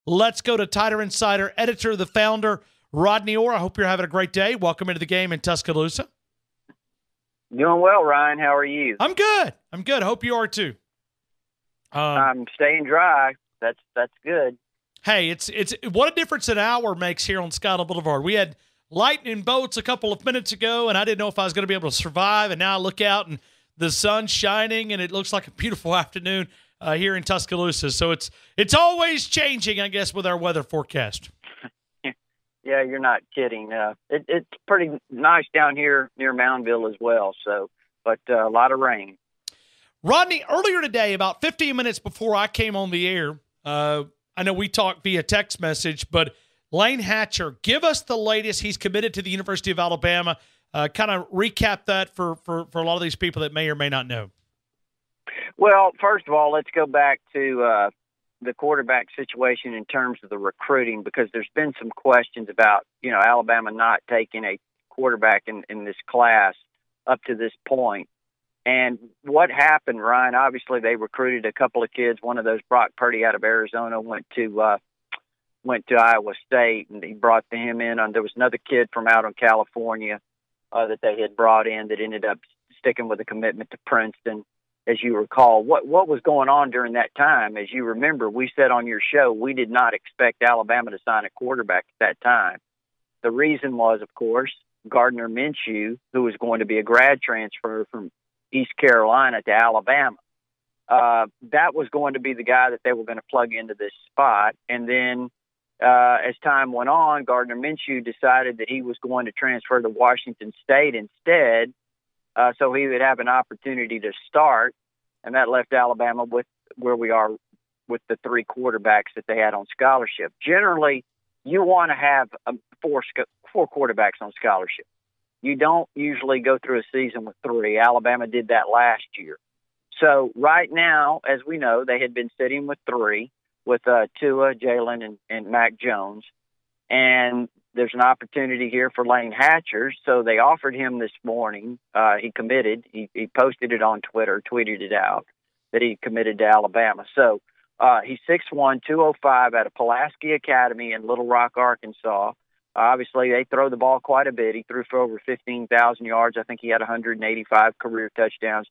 Let's go to TiderInsider, editor, the founder, Rodney Orr. I hope you're having a great day. Welcome into the game in Tuscaloosa. Doing well, Ryan. How are you? I'm good. I hope you are too. I'm staying dry. That's good. Hey, it's what a difference an hour makes here on Skyline Boulevard. We had lightning bolts a couple of minutes ago, and I didn't know if I was going to be able to survive. And now I look out, and the sun's shining, and it looks like a beautiful afternoon here in Tuscaloosa. So it's always changing, I guess, with our weather forecast. Yeah, you're not kidding. It's pretty nice down here near Moundville as well. So, but a lot of rain. Rodney, earlier today, about 15 minutes before I came on the air, I know we talked via text message, but Layne Hatcher, give us the latest. He's committed to the University of Alabama. Kind of recap that for a lot of these people that may or may not know. Well, first of all, let's go back to the quarterback situation in terms of the recruiting, because there's been some questions about, Alabama not taking a quarterback in this class up to this point. And what happened, Ryan, obviously they recruited a couple of kids. One of those, Brock Purdy out of Arizona, went to Iowa State, and he brought him in. There was another kid from out in California that they had brought in that ended up sticking with a commitment to Princeton. As you recall, what was going on during that time, as you remember, we said on your show, we did not expect Alabama to sign a quarterback at that time. The reason was, of course, Gardner Minshew, who was going to be a grad transfer from East Carolina to Alabama. That was going to be the guy that they were going to plug into this spot. And then as time went on, Gardner Minshew decided that he was going to transfer to Washington State instead, so he would have an opportunity to start. And that left Alabama with where we are with the three quarterbacks that they had on scholarship. Generally, you want to have four quarterbacks on scholarship. You don't usually go through a season with three. Alabama did that last year. So right now, as we know, they had been sitting with three, with Tua, Jalen, and Mac Jones. And there's an opportunity here for Layne Hatcher. So they offered him this morning. He committed. He posted it on Twitter, tweeted it out, that he committed to Alabama. So he's 6'1", 205 out of Pulaski Academy in Little Rock, Arkansas. Obviously, they throw the ball quite a bit. He threw for over 15,000 yards. I think he had 185 career touchdowns.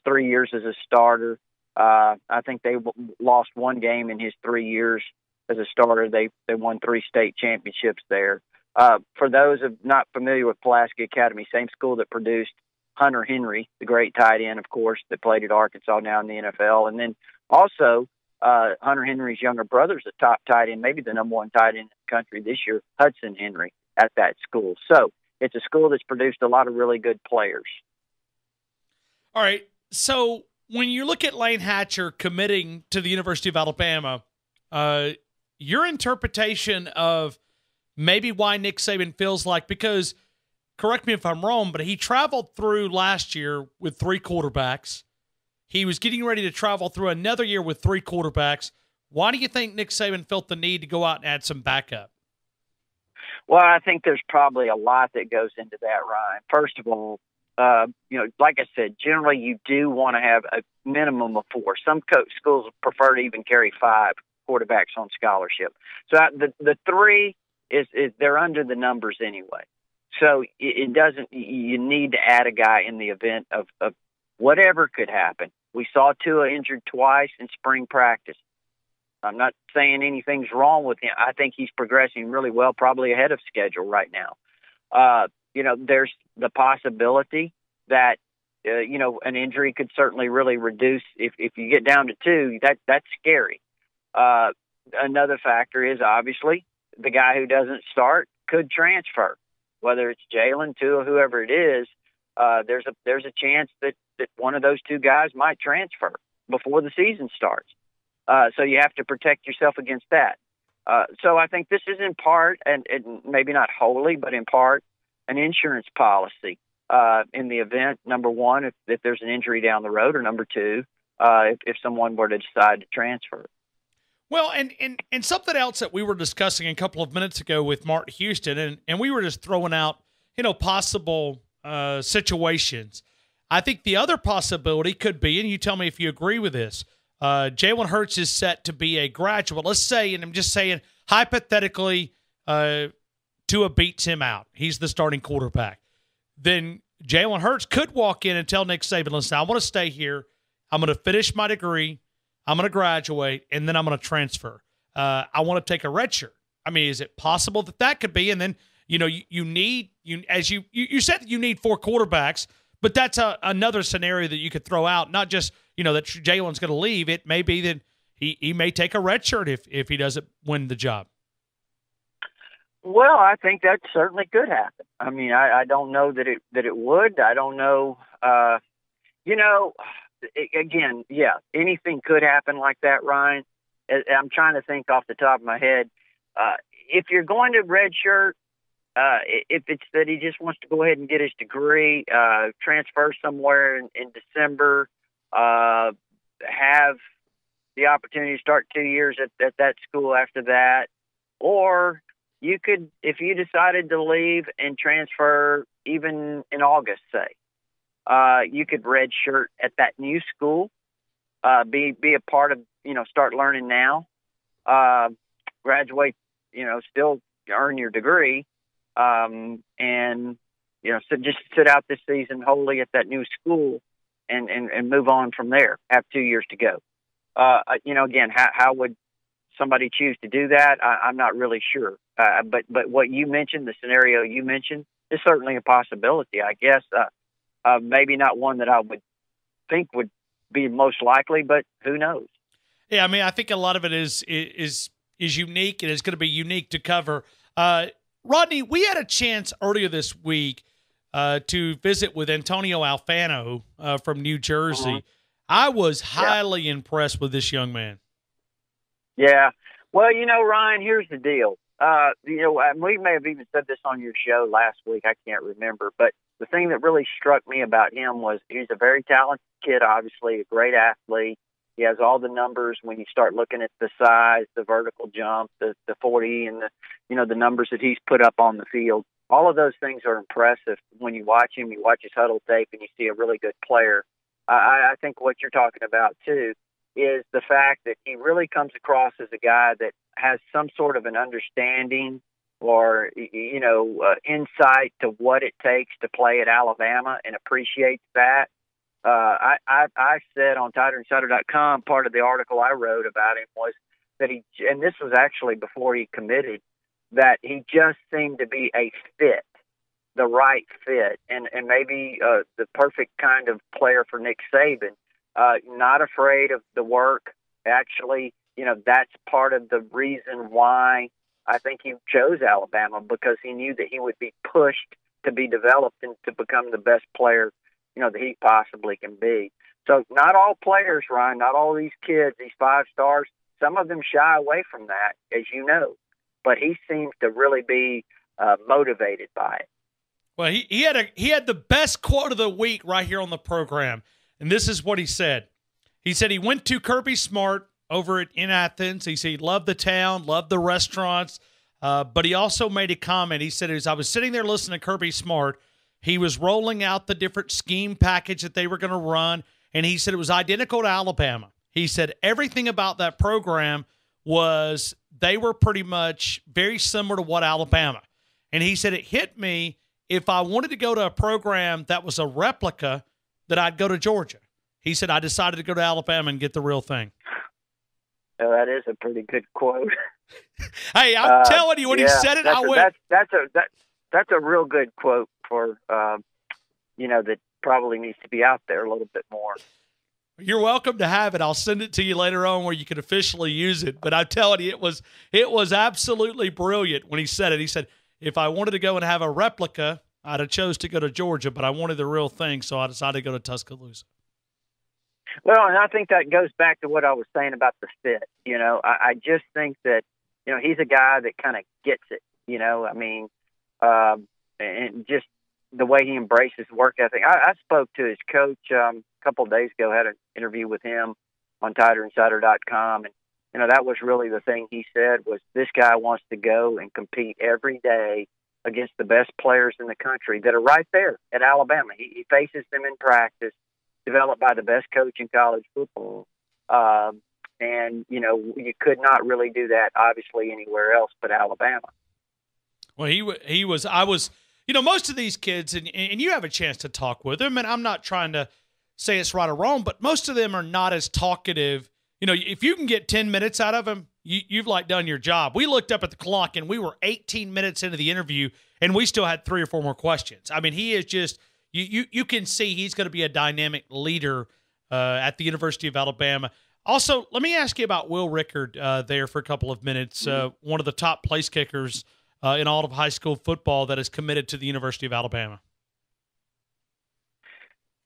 3 years as a starter. I think they lost one game in his 3 years as a starter. They won 3 state championships there. For those of not familiar with Pulaski Academy, same school that produced Hunter Henry, the great tight end, of course, that played at Arkansas, now in the NFL. And then also Hunter Henry's younger brother's a top tight end, maybe the number one tight end in the country this year, Hudson Henry, at that school. So it's a school that's produced a lot of really good players. All right. So when you look at Layne Hatcher committing to the University of Alabama, your interpretation of maybe why Nick Saban feels like, because correct me if I'm wrong, but he traveled through last year with 3 quarterbacks. He was getting ready to travel through another year with 3 quarterbacks. Why do you think Nick Saban felt the need to go out and add some backup? Well, I think there's probably a lot that goes into that, Ryan. First of all, like I said, generally you do want to have a minimum of 4. Some schools prefer to even carry 5 quarterbacks on scholarship. So the 3 is they're under the numbers anyway. So it doesn't. You need to add a guy in the event of whatever could happen. We saw Tua injured twice in spring practice. I'm not saying anything's wrong with him. I think he's progressing really well, probably ahead of schedule right now. There's the possibility that, an injury could certainly really reduce. If you get down to 2, that's scary. Another factor is obviously the guy who doesn't start could transfer, whether it's Jalen, Tua, whoever it is. There's a chance that one of those 2 guys might transfer before the season starts. So you have to protect yourself against that. So I think this is in part, and maybe not wholly, but in part, an insurance policy in the event, number one, if there's an injury down the road, or number 2, if someone were to decide to transfer. Well, and something else that we were discussing a couple of minutes ago with Mark Houston, and we were just throwing out, possible situations. I think the other possibility could be, and you tell me if you agree with this, Jalen Hurts is set to be a graduate. Let's say, and I'm just saying hypothetically, Tua beats him out. He's the starting quarterback. Then Jalen Hurts could walk in and tell Nick Saban, listen, I want to stay here. I'm going to finish my degree. I'm going to graduate, and then I'm going to transfer. I want to take a redshirt. I mean, is it possible that could be? And then, you said you need 4 quarterbacks, but that's another scenario that you could throw out. Not just, that Jalen's going to leave. It may be that he may take a redshirt if he doesn't win the job. Well, I think that certainly could happen. I mean, I don't know that it would. I don't know. Again, yeah, anything could happen like that, Ryan. I'm trying to think off the top of my head. If you're going to redshirt, if it's that he just wants to go ahead and get his degree, transfer somewhere in December, have the opportunity to start 2 years at that school after that, or you could, if you decided to leave and transfer even in August, say, you could redshirt at that new school, be a part of, start learning now, graduate, still earn your degree, and, so just sit out this season wholly at that new school and move on from there, have 2 years to go. Again, how would somebody choose to do that? I'm not really sure. But what you mentioned, the scenario you mentioned, is certainly a possibility, I guess. Maybe not one that I would think would be most likely, but who knows? Yeah, I mean, I think a lot of it is unique, and it's going to be unique to cover. Rodney, we had a chance earlier this week to visit with Antonio Alfano from New Jersey. Uh-huh. I was highly impressed with this young man. Yeah. Well, Ryan, here's the deal. We may have even said this on your show last week. I can't remember. But the thing that really struck me about him was he's a very talented kid, obviously, a great athlete. He has all the numbers when you start looking at the size, the vertical jump, the 40, and the numbers that he's put up on the field. All of those things are impressive when you watch him. You watch his huddle tape, and you see a really good player. I think what you're talking about, too, is the fact that he really comes across as a guy that has some sort of an understanding or, insight to what it takes to play at Alabama and appreciates that. I said on TiderInsider.com, part of the article I wrote about him was that and this was actually before he committed, that he just seemed to be a fit, the right fit, and maybe the perfect kind of player for Nick Saban. Not afraid of the work. Actually, that's part of the reason why I think he chose Alabama, because he knew that he would be pushed to be developed and to become the best player, that he possibly can be. So not all players, Ryan, not all these kids, these 5 stars, some of them shy away from that, as you know. But he seems to really be motivated by it. Well, he had the best quote of the week right here on the program. And this is what he said. He said he went to Kirby Smart over in Athens. He said he loved the town, loved the restaurants, but he also made a comment. He said, as I was sitting there listening to Kirby Smart, he was rolling out the different scheme package that they were going to run, and he said it was identical to Alabama. He said everything about that program was they were pretty much very similar to what Alabama. And he said it hit me, if I wanted to go to a program that was a replica, that I'd go to Georgia. He said, I decided to go to Alabama and get the real thing. Well, that is a pretty good quote. Hey, I'm telling you, when he said it, I went. That's a real good quote for, that probably needs to be out there a little bit more. You're welcome to have it. I'll send it to you later on where you can officially use it. But I'm telling you, it was absolutely brilliant when he said it. He said, if I wanted to go and have a replica, I'd have chose to go to Georgia, but I wanted the real thing, so I decided to go to Tuscaloosa. Well, and I think that goes back to what I was saying about the fit. I just think that, he's a guy that kind of gets it, and just the way he embraces work ethic. I spoke to his coach a couple of days ago, had an interview with him on TiderInsider.com, and, that was really the thing he said was this guy wants to go and compete every day against the best players in the country that are right there at Alabama. He faces them in practice, developed by the best coach in college football. And, you could not really do that, obviously, anywhere else but Alabama. Well, he was, I was, most of these kids, and you have a chance to talk with them, and I'm not trying to say it's right or wrong, but most of them are not as talkative. If you can get 10 minutes out of them, you've like done your job. We looked up at the clock, and we were 18 minutes into the interview, and we still had 3 or 4 more questions. I mean, he is just, you can see he's going to be a dynamic leader at the University of Alabama. Also, let me ask you about Will Rechard there for a couple of minutes, one of the top place kickers in all of high school football that is committed to the University of Alabama.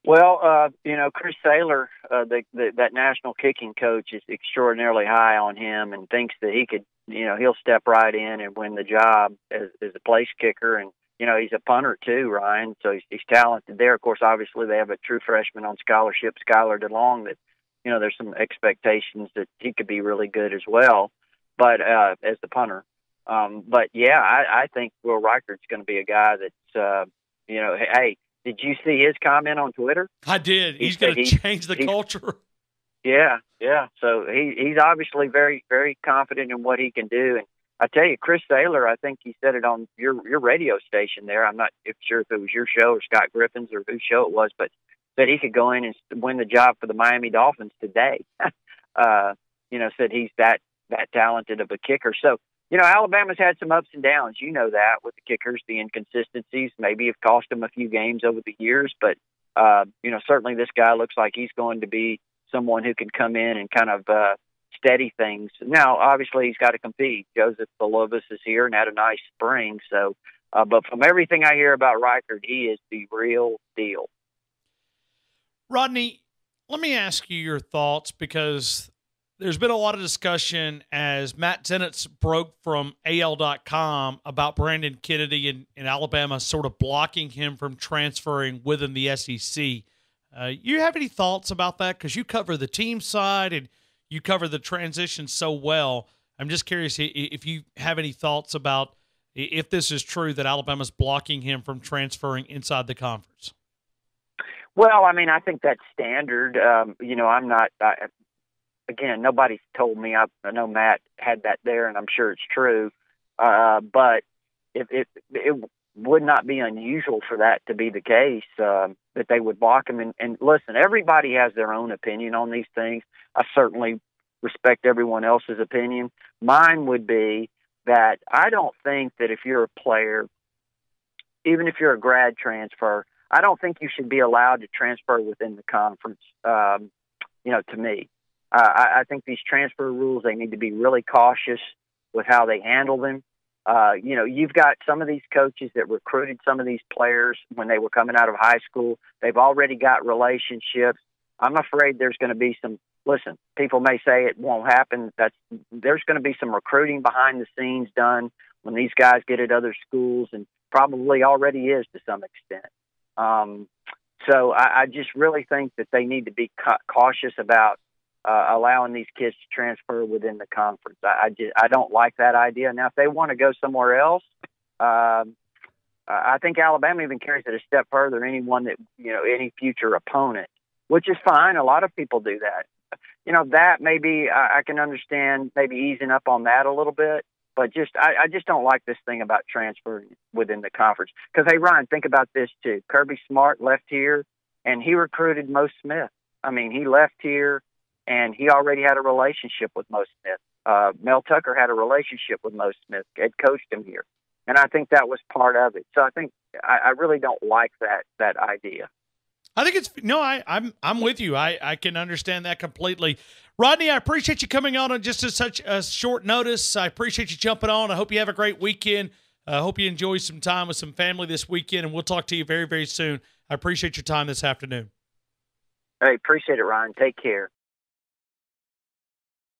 Well, Chris Saylor, that national kicking coach, is extraordinarily high on him and thinks that he could, he'll step right in and win the job as a place kicker. And, he's a punter too, Ryan, so he's talented there. Of course, obviously they have a true freshman on scholarship, Skylar DeLong, that, there's some expectations that he could be really good as well, but as the punter. But yeah, I think Will Reichard's going to be a guy that's, hey, did you see his comment on Twitter? I did. He's going to change the culture. Yeah. So he's obviously very, very confident in what he can do. And I tell you, Chris Saylor, I think he said it on your radio station there. I'm not sure if it was your show or Scott Griffin's or whose show it was, but said he could go in and win the job for the Miami Dolphins today. Said he's that talented of a kicker. So, Alabama's had some ups and downs. You know that with the kickers, the inconsistencies maybe have cost them a few games over the years. But, certainly this guy looks like he's going to be someone who can come in and kind of steady things. Now, obviously, he's got to compete. Joseph Belovis is here and had a nice spring. So, but from everything I hear about Reichard, he is the real deal. Rodney, let me ask you your thoughts, because there's been a lot of discussion as Matt Zenitz broke from AL.com about Brandon Kennedy in Alabama sort of blocking him from transferring within the SEC. You have any thoughts about that? Because you cover the team side and you cover the transition so well. I'm just curious if you have any thoughts about if this is true that Alabama's blocking him from transferring inside the conference. Well, I mean, I think that's standard. I'm not again, nobody's told me. I know Matt had that there, and I'm sure it's true. But it would not be unusual for that to be the case, that they would block him. And listen, everybody has their own opinion on these things. I certainly respect everyone else's opinion. Mine would be that I don't think that if you're a player, even if you're a grad transfer, I don't think you should be allowed to transfer within the conference, to me. I think these transfer rules, they need to be really cautious with how they handle them. You've got some of these coaches that recruited some of these players when they were coming out of high school. They've already got relationships. I'm afraid there's going to be some, listen, people may say it won't happen. There's going to be some recruiting behind the scenes done when these guys get at other schools, and probably already is to some extent. So I just really think that they need to be cautious about allowing these kids to transfer within the conference. I don't like that idea. Now, if they want to go somewhere else, I think Alabama even carries it a step further. Anyone that, any future opponent, which is fine. A lot of people do that. That maybe I can understand maybe easing up on that a little bit. But I just don't like this thing about transferring within the conference. Because, hey, Ryan, think about this, too. Kirby Smart left here, and he recruited Mo Smith. I mean, he left here, and he already had a relationship with Mo Smith. Mel Tucker had a relationship with Mo Smith, had coached him here. And I think that was part of it. So I think I really don't like that idea. I think I'm with you. I can understand that completely. Rodney, I appreciate you coming on just such a short notice. I appreciate you jumping on. I hope you have a great weekend. I hope you enjoy some time with some family this weekend, and we'll talk to you very, very soon. I appreciate your time this afternoon. Hey, appreciate it, Ryan. Take care.